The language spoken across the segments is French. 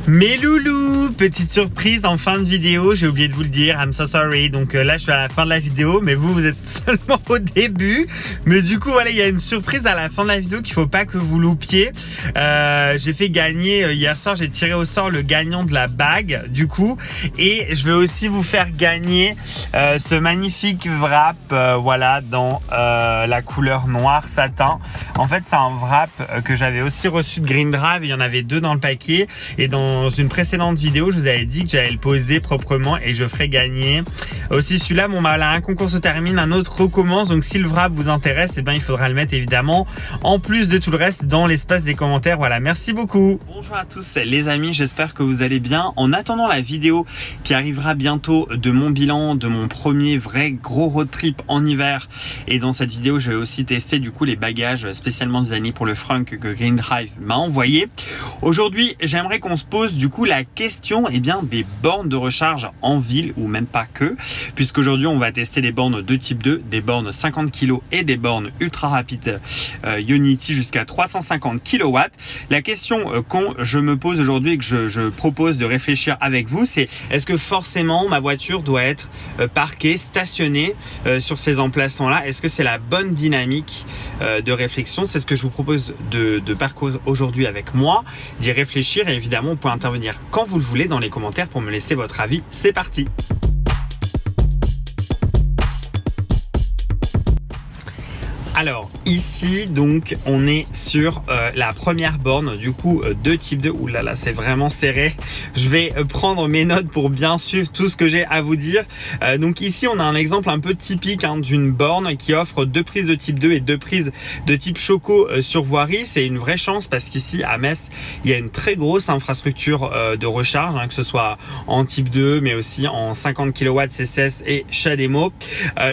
Mes loulous, petite surprise en fin de vidéo, j'ai oublié de vous le dire, I'm so sorry. Donc là je suis à la fin de la vidéo, mais vous êtes seulement au début. Mais du coup voilà, il y a une surprise à la fin de la vidéo qu'il faut pas que vous loupiez. J'ai fait gagner, hier soir j'ai tiré au sort le gagnant de la bague du coup. Et je vais aussi vous faire gagner ce magnifique wrap voilà, dans la couleur noir satin. En fait c'est un wrap que j'avais aussi reçu de Green Drive, il y en avait 2 dans le paquet. Et dans une précédente vidéo, je vous avais dit que j'allais le poser proprement et je ferai gagner aussi celui-là. Bon bah là, un concours se termine, un autre recommence. Donc si le wrap vous intéresse, eh bien, il faudra le mettre évidemment en plus de tout le reste dans l'espace des commentaires. Voilà, merci beaucoup. Bonjour à tous les amis, j'espère que vous allez bien. En attendant la vidéo qui arrivera bientôt de mon bilan, de mon premier vrai gros road trip en hiver. Et dans cette vidéo, je vais aussi tester du coup les bagages spécialement designés pour le Frunk que Green Drive m'a envoyé. Aujourd'hui, j'aimerais qu'on se pose du coup la question des bornes de recharge en ville ou même pas que, puisqu'aujourd'hui on va tester des bornes de type 2, des bornes 50 kg et des bornes ultra rapides Ionity jusqu'à 350 kW. La question que je me pose aujourd'hui et que je propose de réfléchir avec vous, c'est est-ce que forcément ma voiture doit être parquée, stationnée sur ces emplacements-là? Est-ce que c'est la bonne dynamique de réflexion? C'est ce que je vous propose de parcourir aujourd'hui avec moi, d'y réfléchir et évidemment vous pouvez intervenir quand vous le voulez dans les commentaires pour me laisser votre avis. C'est parti! Alors ici donc on est sur la première borne du coup de type 2. Ouh là là, c'est vraiment serré. Je vais prendre mes notes pour bien suivre tout ce que j'ai à vous dire. Donc ici on a un exemple un peu typique d'une borne qui offre 2 prises de type 2 et 2 prises de type Choco sur voirie. C'est une vraie chance parce qu'ici à Metz il y a une très grosse infrastructure de recharge, que ce soit en type 2 mais aussi en 50 kW CCS et CHAdeMO.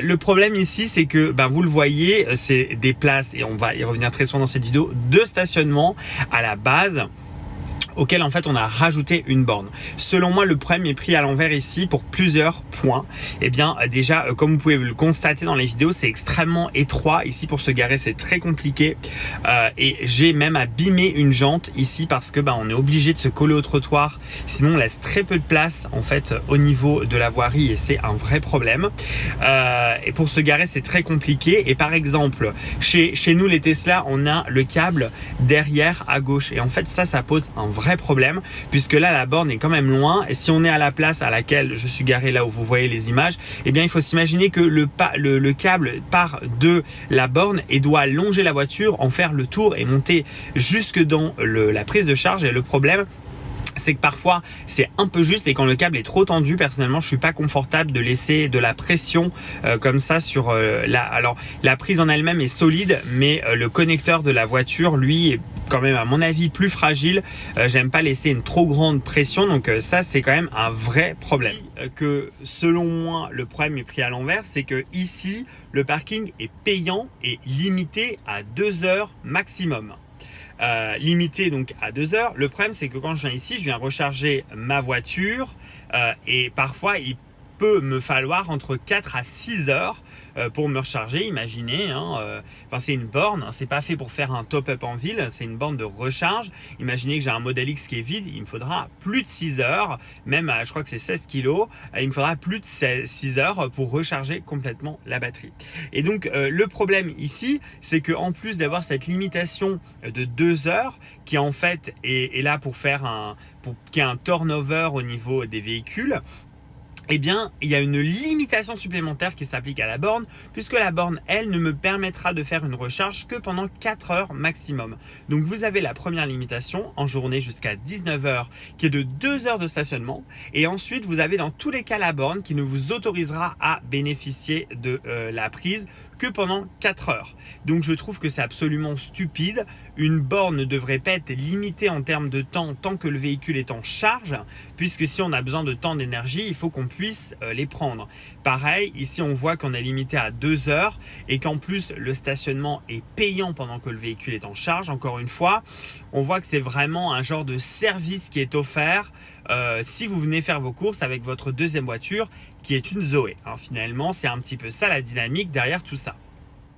Le problème ici c'est que vous le voyez, c'est des places, et on va y revenir très souvent dans cette vidéo, de stationnement à la base auquel en fait on a rajouté une borne. Selon moi, le problème est pris à l'envers ici pour plusieurs points. Déjà, comme vous pouvez le constater dans les vidéos, c'est extrêmement étroit. Ici, pour se garer, c'est très compliqué. Et j'ai même abîmé une jante ici parce que on est obligé de se coller au trottoir. Sinon, on laisse très peu de place en fait au niveau de la voirie et c'est un vrai problème. Et pour se garer, c'est très compliqué. Et par exemple, chez nous, les Tesla, on a le câble derrière à gauche. Et en fait, ça pose un vrai problème puisque là la borne est quand même loin et si on est à la place à laquelle je suis garé, là où vous voyez les images, il faut s'imaginer que le câble part de la borne et doit longer la voiture, en faire le tour et monter jusque dans la prise de charge. Et le problème c'est que parfois c'est un peu juste et quand le câble est trop tendu, personnellement je suis pas confortable de laisser de la pression comme ça sur alors la prise en elle-même est solide mais le connecteur de la voiture lui est quand même à mon avis plus fragile. J'aime pas laisser une trop grande pression, donc ça c'est quand même un vrai problème. Que selon moi le problème est pris à l'envers, c'est que ici le parking est payant et limité à 2 heures maximum. Limité donc à 2 heures. Le problème c'est que quand je viens ici, je viens recharger ma voiture et parfois il peut me falloir entre 4 à 6 heures pour me recharger. Imaginez, c'est une borne, c'est pas fait pour faire un top-up en ville, c'est une borne de recharge. Imaginez que j'ai un Model X qui est vide, il me faudra plus de 6 heures, même je crois que c'est 16 kg, il me faudra plus de 6 heures pour recharger complètement la batterie. Et donc le problème ici, c'est que en plus d'avoir cette limitation de 2 heures, qui en fait est là pour faire qu'il y ait un turnover au niveau des véhicules, il y a une limitation supplémentaire qui s'applique à la borne, puisque la borne, elle, ne me permettra de faire une recharge que pendant 4 heures maximum. Donc vous avez la première limitation en journée jusqu'à 19 heures, qui est de 2 heures de stationnement. Et ensuite, vous avez dans tous les cas la borne qui ne vous autorisera à bénéficier de la prise que pendant 4 heures. Donc je trouve que c'est absolument stupide. Une borne ne devrait pas être limitée en termes de temps tant que le véhicule est en charge, puisque si on a besoin de temps d'énergie, il faut qu'on puisse puisse les prendre. Pareil, ici on voit qu'on est limité à 2 heures et qu'en plus le stationnement est payant pendant que le véhicule est en charge. Encore une fois, on voit que c'est vraiment un genre de service qui est offert si vous venez faire vos courses avec votre deuxième voiture qui est une Zoé. Alors, finalement, c'est un petit peu ça la dynamique derrière tout ça.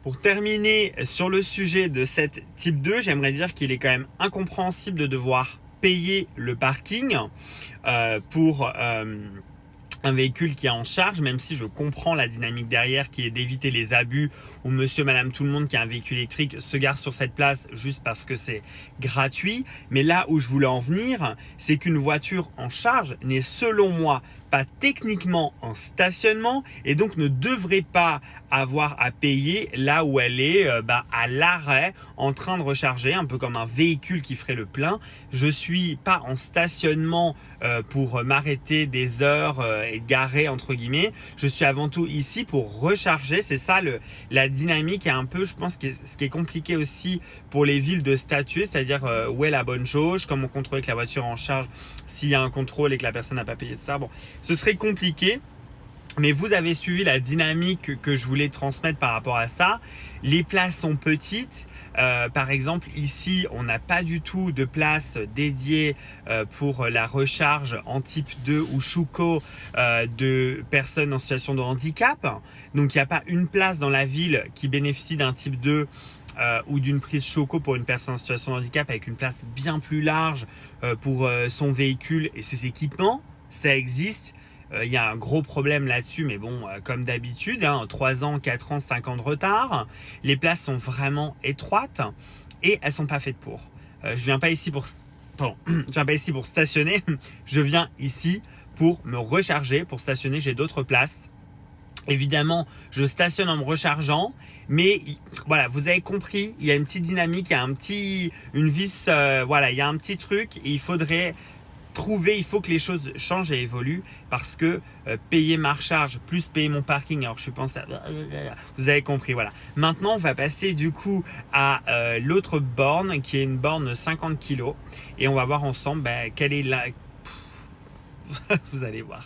Pour terminer sur le sujet de cette Type 2, j'aimerais dire qu'il est quand même incompréhensible de devoir payer le parking pour un véhicule qui est en charge, même si je comprends la dynamique derrière qui est d'éviter les abus où monsieur, madame, tout le monde qui a un véhicule électrique se gare sur cette place juste parce que c'est gratuit. Mais là où je voulais en venir, c'est qu'une voiture en charge n'est selon moi pas techniquement en stationnement et donc ne devrait pas avoir à payer là où elle est à l'arrêt en train de recharger, un peu comme un véhicule qui ferait le plein. Je suis pas en stationnement pour m'arrêter des heures et garer entre guillemets. Je suis avant tout ici pour recharger. C'est ça la dynamique et un peu, je pense, ce qui est compliqué aussi pour les villes de statuer, c'est-à-dire où est la bonne jauge, comment contrôler que la voiture est en charge s'il y a un contrôle et que la personne n'a pas payé de ça. Bon, ce serait compliqué, mais vous avez suivi la dynamique que je voulais transmettre par rapport à ça. Les places sont petites. Par exemple, ici, on n'a pas du tout de place dédiée pour la recharge en type 2 ou Schuko de personnes en situation de handicap. Donc, il n'y a pas une place dans la ville qui bénéficie d'un type 2 ou d'une prise Schuko pour une personne en situation de handicap avec une place bien plus large pour son véhicule et ses équipements. Ça existe. Il y a un gros problème là-dessus, mais bon, comme d'habitude, 3 ans, 4 ans, 5 ans de retard. Les places sont vraiment étroites et elles ne sont pas faites pour. Je viens pas ici pour stationner, je viens ici pour me recharger, pour stationner, j'ai d'autres places. Évidemment, je stationne en me rechargeant, mais voilà, vous avez compris, il y a une petite dynamique, il y a une vis, il y a un petit truc, et il faudrait il faut que les choses changent et évoluent parce que payer ma recharge plus payer mon parking, alors je pense à... Vous avez compris, voilà. Maintenant, on va passer du coup à l'autre borne qui est une borne 50 kg et on va voir ensemble quelle est la... Vous allez voir.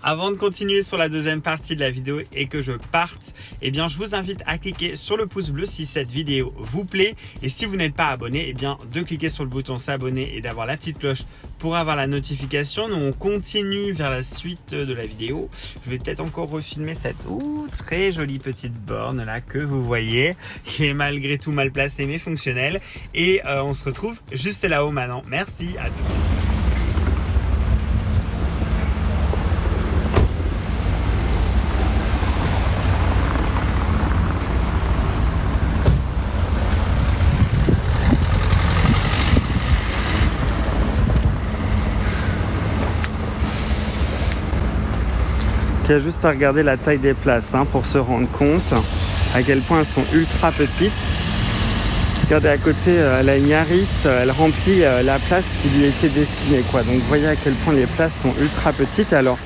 Avant de continuer sur la deuxième partie de la vidéo et que je parte, eh bien, je vous invite à cliquer sur le pouce bleu si cette vidéo vous plaît. Et si vous n'êtes pas abonné, eh bien, de cliquer sur le bouton s'abonner et d'avoir la petite cloche pour avoir la notification. Nous, on continue vers la suite de la vidéo. Je vais peut-être encore refilmer cette très jolie petite borne là que vous voyez, qui est malgré tout mal placée mais fonctionnelle. Et on se retrouve juste là-haut maintenant. Merci, à tout de suite. Il y a juste à regarder la taille des places pour se rendre compte à quel point elles sont ultra petites. Regardez à côté, la Yaris, elle remplit la place qui lui était destinée, quoi. Donc vous voyez à quel point les places sont ultra petites. Alors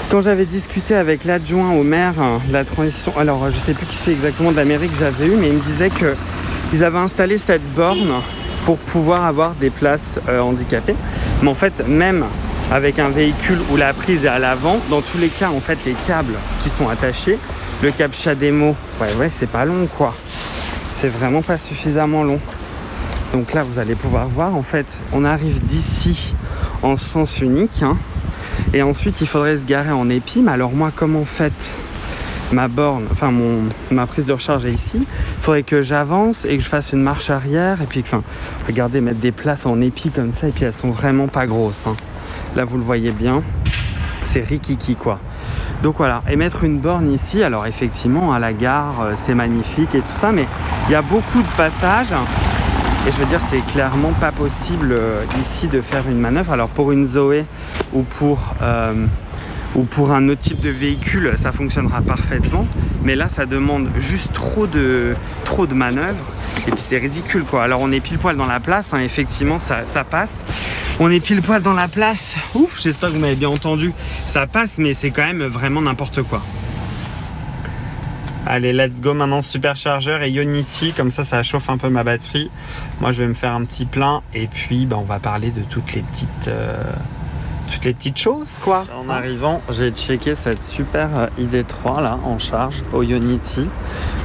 quand j'avais discuté avec l'adjoint au maire de la transition, alors je sais plus qui c'est exactement de la mairie que j'avais eu, mais il me disait qu'ils avaient installé cette borne pour pouvoir avoir des places handicapées. Mais en fait, même avec un véhicule où la prise est à l'avant, dans tous les cas, en fait, les câbles qui sont attachés, le câble CHAdeMO, c'est pas long, quoi. C'est vraiment pas suffisamment long. Donc là, vous allez pouvoir voir, en fait, on arrive d'ici en sens unique, et ensuite, il faudrait se garer en épi. Mais alors moi, comme en fait, ma borne, ma prise de recharge est ici, il faudrait que j'avance et que je fasse une marche arrière, et puis, regardez, mettre des places en épi comme ça, et puis elles sont vraiment pas grosses, Là, vous le voyez bien, c'est rikiki, quoi. Donc voilà, et mettre une borne ici, alors effectivement, à la gare, c'est magnifique et tout ça, mais il y a beaucoup de passages, et je veux dire, c'est clairement pas possible ici de faire une manœuvre. Alors pour une Zoé ou pour un autre type de véhicule, ça fonctionnera parfaitement, mais là, ça demande juste trop de manœuvres, et puis c'est ridicule, quoi. Alors on est pile poil dans la place, effectivement, ça passe. On est pile poil dans la place. Ouf, j'espère que vous m'avez bien entendu. Ça passe, mais c'est quand même vraiment n'importe quoi. Allez, let's go maintenant, superchargeur et Ionity. Comme ça chauffe un peu ma batterie. Moi, je vais me faire un petit plein. Et puis, on va parler de toutes les petites toutes les petites choses quoi. En arrivant, j'ai checké cette super ID3 là en charge au Ionity.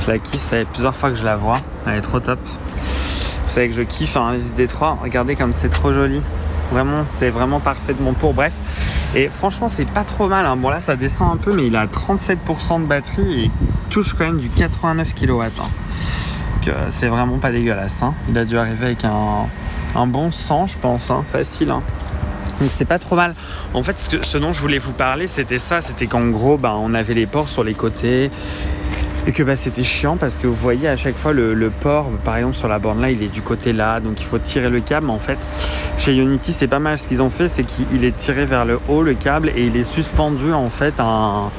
Je la kiffe, ça fait plusieurs fois que je la vois. Elle est trop top. Vous savez que je kiffe hein, les ID3. Regardez comme c'est trop joli. Vraiment, c'est vraiment parfaitement pour. Bref. Et franchement, c'est pas trop mal. Hein. Bon là, ça descend un peu, mais il a 37% de batterie et il touche quand même du 89 kW. Hein. Donc c'est vraiment pas dégueulasse. Hein. Il a dû arriver avec un bon 100, je pense. Hein. Facile. Hein. Donc c'est pas trop mal. En fait, ce dont je voulais vous parler, c'était ça. C'était qu'en gros, on avait les ports sur les côtés. Et que c'était chiant parce que vous voyez à chaque fois le port, par exemple sur la borne là, il est du côté là. Donc il faut tirer le câble. Mais en fait, chez Ionity, c'est pas mal. Ce qu'ils ont fait, c'est qu'il est tiré vers le haut, le câble. Et il est suspendu en fait à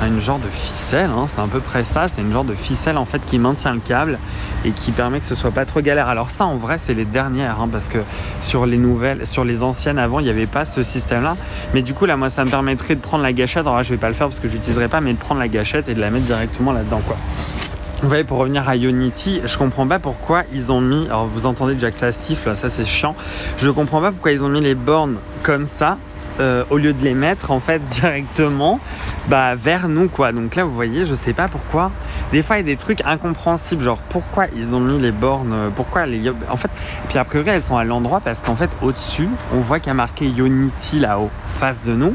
une genre de ficelle, hein, c'est à peu près ça, c'est une genre de ficelle en fait qui maintient le câble et qui permet que ce soit pas trop galère. Alors ça en vrai c'est les dernières hein, parce que sur les nouvelles, sur les anciennes avant il n'y avait pas ce système là, mais du coup là moi ça me permettrait de prendre la gâchette, alors là je vais pas le faire parce que je l'utiliserai pas, mais de prendre la gâchette et de la mettre directement là-dedans quoi. Vous voyez, pour revenir à Ionity, je comprends pas pourquoi ils ont mis, alors vous entendez déjà que ça siffle, ça c'est chiant, je comprends pas pourquoi ils ont mis les bornes comme ça. Au lieu de les mettre en fait directement vers nous quoi. Donc là vous voyez, je sais pas pourquoi. Des fois il y a des trucs incompréhensibles, genre pourquoi ils ont mis les bornes, pourquoi les... En fait, et puis a priori elles sont à l'endroit parce qu'en fait au-dessus, on voit qu'il y a marqué Ionity là-haut, face de nous.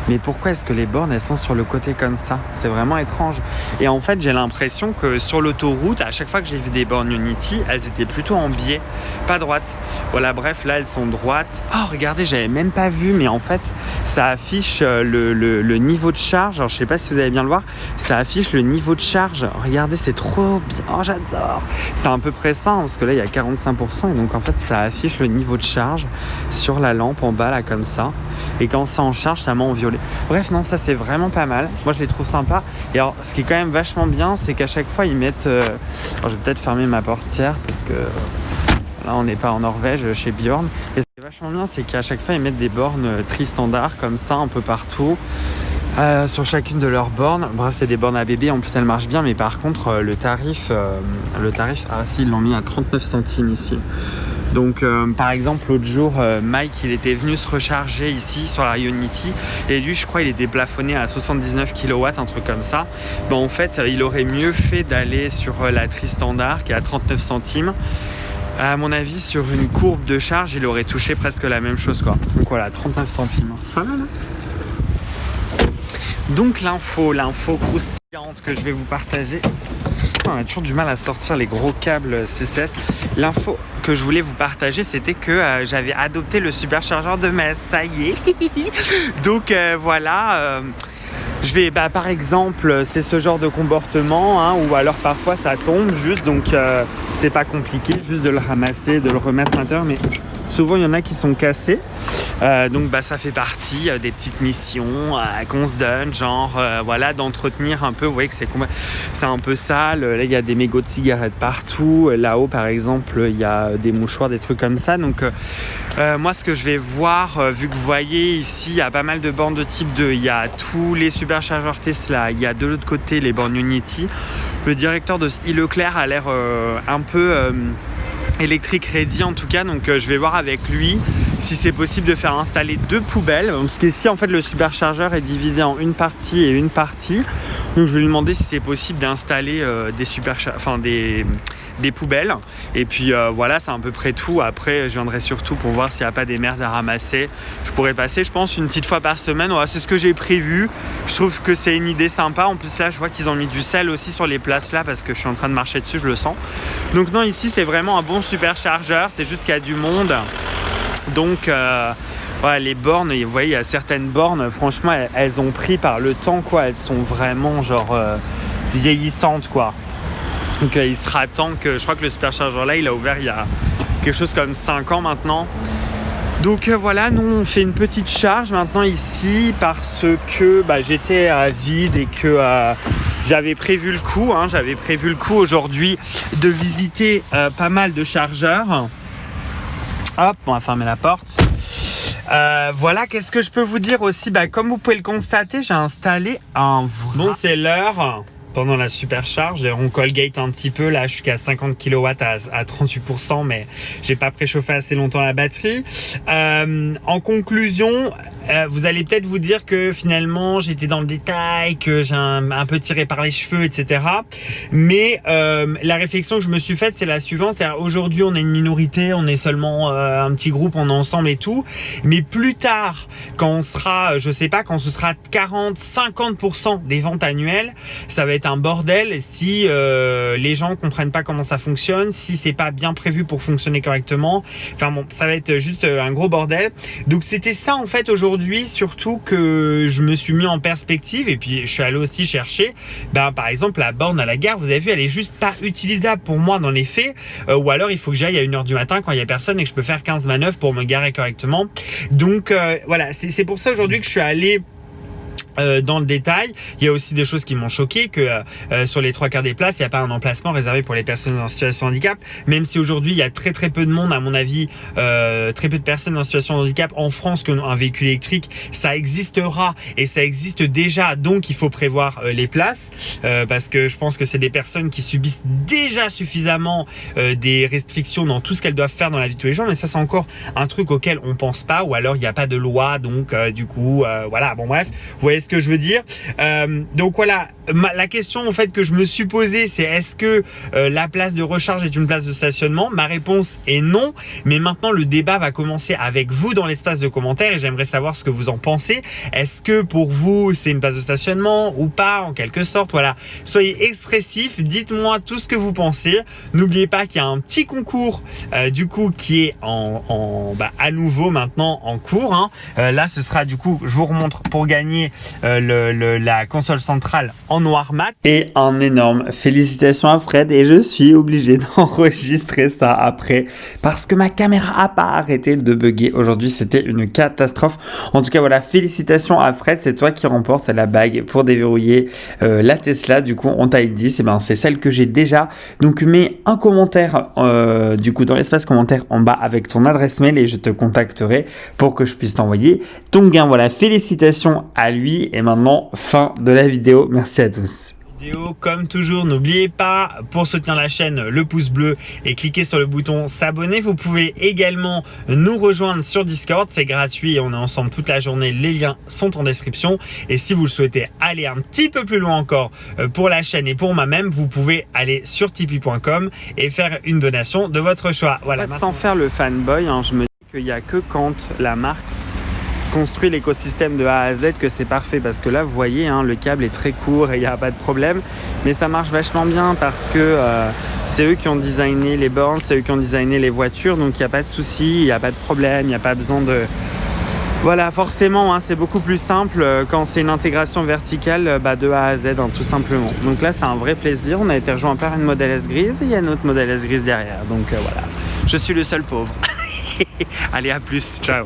Mais pourquoi est-ce que les bornes elles sont sur le côté comme ça? C'est vraiment étrange. Et en fait j'ai l'impression que sur l'autoroute, à chaque fois que j'ai vu des bornes Ionity, elles étaient plutôt en biais, pas droites. Voilà, bref, là elles sont droites. Oh regardez, j'avais même pas vu, mais en fait ça affiche le niveau de charge. Alors, je sais pas si vous allez bien le voir, ça affiche le niveau de charge. Regardez, c'est trop bien, oh, j'adore. C'est à peu près ça, hein, parce que là il y a 45% et donc en fait ça affiche le niveau de charge sur la lampe en bas là comme ça. Et quand c'est en charge, ça met en violet. Bref, non, ça c'est vraiment pas mal. Moi je les trouve sympas. Et alors ce qui est quand même vachement bien, c'est qu'à chaque fois ils mettent... Alors je vais peut-être fermer ma portière parce que... Là, on n'est pas en Norvège, chez Bjorn. Et ce qui est vachement bien, c'est qu'à chaque fois, ils mettent des bornes tri-standard comme ça, un peu partout, sur chacune de leurs bornes. Bref, c'est des bornes à bébé, en plus, elles marchent bien. Mais par contre, le tarif, ah si, ils l'ont mis à 39 centimes ici. Donc, par exemple, l'autre jour, Mike, il était venu se recharger ici sur la Ionity. Et lui, je crois, il était plafonné à 79 kW, un truc comme ça. En fait, il aurait mieux fait d'aller sur la tri-standard qui est à 39 centimes. À mon avis, sur une courbe de charge, il aurait touché presque la même chose quoi. Donc voilà, 39 centimes. C'est pas mal hein. Donc l'info croustillante que je vais vous partager. On a toujours du mal à sortir les gros câbles CCS. L'info que je voulais vous partager, c'était que j'avais adopté le superchargeur de Metz. Ça y est. Donc voilà. Je vais, par exemple, c'est ce genre de comportement, hein, ou alors parfois ça tombe juste, donc c'est pas compliqué, juste de le ramasser, de le remettre à l'intérieur, mais souvent il y en a qui sont cassés, donc ça fait partie des petites missions qu'on se donne, genre voilà, d'entretenir un peu. Vous voyez que c'est un peu sale, là il y a des mégots de cigarettes partout, là-haut par exemple il y a des mouchoirs, des trucs comme ça, donc moi ce que je vais voir, vu que vous voyez ici il y a pas mal de bornes de type 2, il y a tous les superchargeurs Tesla, il y a de l'autre côté les bornes Ionity. Le directeur de Leclerc a l'air un peu électrique ready en tout cas, donc je vais voir avec lui si c'est possible de faire installer 2 poubelles, parce qu'ici en fait le superchargeur est divisé en une partie et une partie, donc je vais lui demander si c'est possible d'installer des poubelles, et puis voilà, c'est à peu près tout. Après je viendrai surtout pour voir s'il n'y a pas des merdes à ramasser. Je pourrais passer, je pense, une petite fois par semaine. Voilà, c'est ce que j'ai prévu. Je trouve que c'est une idée sympa. En plus là je vois qu'ils ont mis du sel aussi sur les places là, parce que je suis en train de marcher dessus, je le sens. Donc non, ici c'est vraiment un bon superchargeur, c'est juste qu'il y a du monde. Donc voilà, les bornes, vous voyez, il y a certaines bornes, franchement elles ont pris par le temps quoi, elles sont vraiment genre vieillissantes quoi. Donc il sera temps que, je crois que le superchargeur là il a ouvert il y a quelque chose comme 5 ans maintenant. Donc voilà, nous on fait une petite charge maintenant ici parce que j'étais à vide et que j'avais prévu le coup, aujourd'hui de visiter pas mal de chargeurs. Hop, on va fermer la porte. Voilà, qu'est-ce que je peux vous dire aussi, comme vous pouvez le constater, j'ai installé un... Bon, c'est l'heure. pendant la supercharge. On Colgate un petit peu, là je suis qu'à 50 kW à 38%, mais j'ai pas préchauffé assez longtemps la batterie. En conclusion, vous allez peut-être vous dire que finalement j'étais dans le détail, que j'ai un peu tiré par les cheveux, etc. Mais la réflexion que je me suis faite, c'est la suivante, c'est aujourd'hui on est une minorité, on est seulement un petit groupe, on est ensemble et tout, mais plus tard, quand on sera, je sais pas, quand ce sera 40-50% des ventes annuelles, ça va être un bordel si les gens comprennent pas comment ça fonctionne, si c'est pas bien prévu pour fonctionner correctement. Enfin bon, ça va être juste un gros bordel. Donc c'était ça en fait aujourd'hui surtout que je me suis mis en perspective, et puis je suis allé aussi chercher par exemple la borne à la gare, vous avez vu, elle est juste pas utilisable pour moi dans les faits, ou alors il faut que j'aille à 1h du matin quand il y a personne et que je peux faire 15 manœuvres pour me garer correctement. Donc voilà, c'est pour ça aujourd'hui que je suis allé dans le détail. Il y a aussi des choses qui m'ont choqué, que sur les 3/4 des places, il n'y a pas un emplacement réservé pour les personnes en situation de handicap, même si aujourd'hui il y a très peu de monde, à mon avis, très peu de personnes en situation de handicap en France qui ont un véhicule électrique. Ça existera et ça existe déjà, donc il faut prévoir les places, parce que je pense que c'est des personnes qui subissent déjà suffisamment des restrictions dans tout ce qu'elles doivent faire dans la vie de tous les jours, mais ça c'est encore un truc auquel on pense pas, ou alors il n'y a pas de loi, donc du coup voilà, bon bref, vous voyez ce que je veux dire. Donc voilà, la question en fait que je me suis posée, c'est est-ce que la place de recharge est une place de stationnement? Ma réponse est non, mais maintenant le débat va commencer avec vous dans l'espace de commentaires et j'aimerais savoir ce que vous en pensez. Est-ce que pour vous c'est une place de stationnement ou pas, en quelque sorte? Voilà, soyez expressifs, dites-moi tout ce que vous pensez. N'oubliez pas qu'il y a un petit concours du coup qui est à nouveau maintenant en cours, hein. Là ce sera du coup, je vous remontre, pour gagner la console centrale en noir mat. Et un énorme félicitations à Fred, et je suis obligé d'enregistrer ça après parce que ma caméra a pas arrêté de bugger aujourd'hui, c'était une catastrophe. En tout cas voilà, félicitations à Fred, c'est toi qui remportes la bague pour déverrouiller la Tesla. Du coup on t'a dit, c'est celle que j'ai déjà, donc mets un commentaire du coup dans l'espace commentaire en bas avec ton adresse mail et je te contacterai pour que je puisse t'envoyer ton gain. Voilà, félicitations à lui. Et maintenant, fin de la vidéo. Merci à tous. Comme toujours, n'oubliez pas, pour soutenir la chaîne, le pouce bleu et cliquez sur le bouton s'abonner. Vous pouvez également nous rejoindre sur Discord, c'est gratuit et on est ensemble toute la journée. Les liens sont en description. Et si vous le souhaitez aller un petit peu plus loin encore pour la chaîne et pour moi-même, vous pouvez aller sur tipeee.com et faire une donation de votre choix. Voilà. Sans faire le fanboy, hein, je me dis qu'il n'y a que quand la marque construit l'écosystème de A à Z que c'est parfait, parce que là vous voyez, hein, le câble est très court et il n'y a pas de problème, mais ça marche vachement bien parce que c'est eux qui ont designé les bornes, c'est eux qui ont designé les voitures, donc il n'y a pas de souci, il n'y a pas de problème, il n'y a pas besoin de... Voilà, forcément, hein, c'est beaucoup plus simple quand c'est une intégration verticale de A à Z, hein, tout simplement. Donc là c'est un vrai plaisir, on a été rejoint par une Model S grise et il y a une autre Model S grise derrière, donc voilà, je suis le seul pauvre. Allez, à plus, ciao.